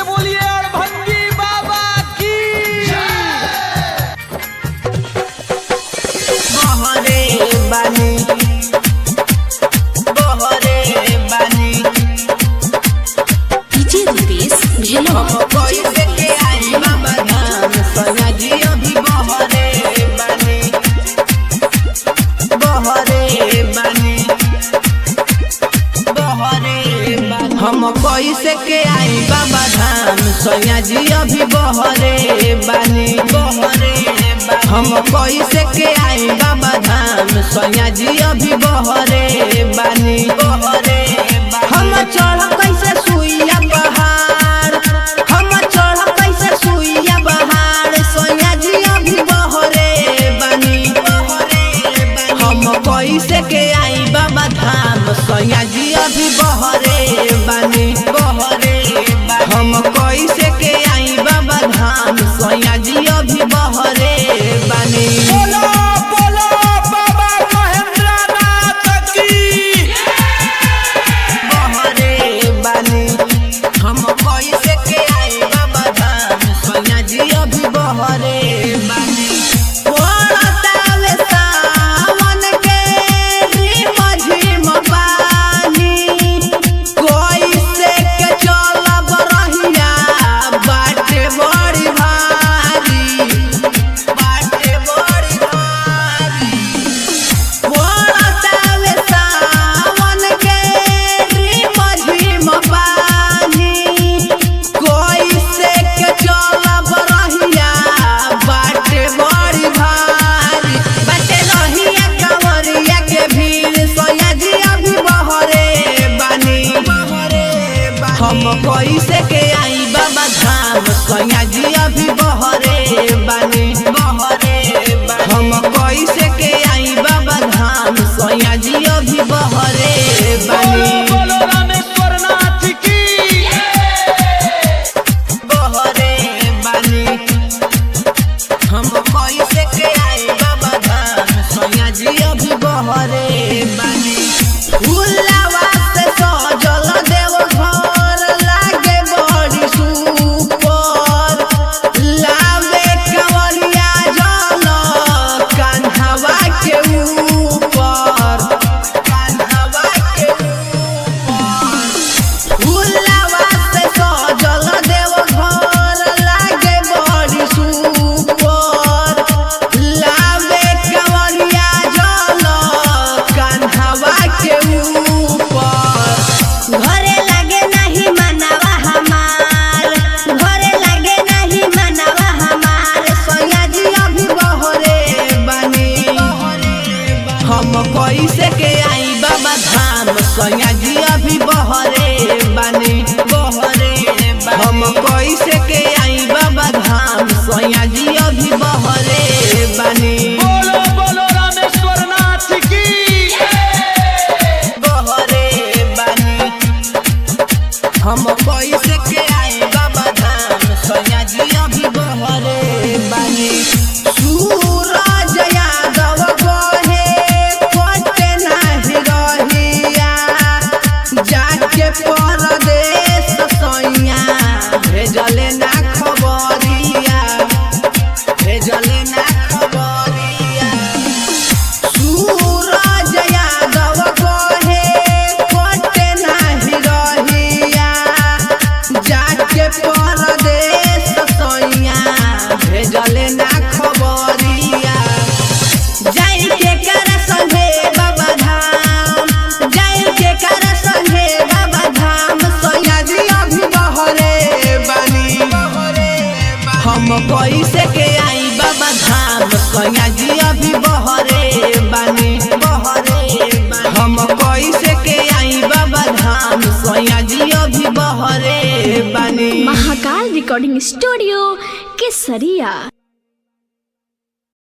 बोलिए और भंगी बाबा की बहरे बानी डीजे रुपेश भेलो कैसे के आई बाबा धाम सैया जी अभी बहरे बानी हम कैसे के आई बाबा धाम सैया जी अभी बहरे बानी हम कैसे के आई बाबा धाम सैया जी अभी बहरे बानी हम चढ़ कैसे सुइया पहाड़ हम चढ़ कैसे सुइया पहाड़ सैया जी अभी बहरे बानी हम कैसे के आई बाबा धाम सैया जी अभी बहरे बानी हम कैसे के आई बाबा धाम सैया जी अभी बहरे बानी बोलो बोलो बाबा महेंद्रनाथ की बहरे बानी हम कैसे के आई बाबा धाम सैया जी अभी बहरे बानी पड़तावे सावन के झिम पानी कैसे के चलब रहिया बाटे बड़ी भारी पड़तावे सावन के झिम पानी कैसे के चलब रहिया बाटे बड़ी भारी बाटे रहिया कंवरिया के भीड़ सैया जी अभी बहरे बानी हम कैसे के आई बाबा धाम सैया जी अभी बहरे बानी हम कैसे के आई बाबा धाम सैया जी अभी बहरे बोलो बानी बोलो रामेश्वरनाथ की बहरे बानी हम कैसे के आई बाबा धाम सैया जी अभी बहरे बानी फूलवा से सजल देव घर लागे बड़ी सुपर लावे कंवरिया जल कान्हवा के ऊपर फूलवा से सजल देव घर लागे बड़ी सुपर लावे कंवरिया जल कान्हवा के ऊपर घरे लागे नहीं मनवा हमार सैया जी अभी बहरे बानी हम कैसे के आई बाबा धाम सैया जी अभी बहरे बानी हम कैसे के आई बाबा धाम सैया जी अभी बहरे बानी बोलो बोलो रामेश्वरनाथ की बहरे बानी हम कैसे के आई बाबा धाम सैया जी अभी बहरे बानी सूरज यादव कहे कटे नाही रहिया जाके परदेश सैया भेजले ना खबरिया सूरज यादव कहे कटे नाही रहिया जाके परदेश सैया भेजले ना खबरिया जाई के कर संगे बाबा धाम सैया जी अभी बहरे बानी हम कैसे के आई बाबा धाम सैया जी अभी बहरे बानी हम कैसे के आई बाबा धाम सैया जी अभी बहरे बानी महाकाल रिकॉर्डिंग स्टूडियो केसरिया।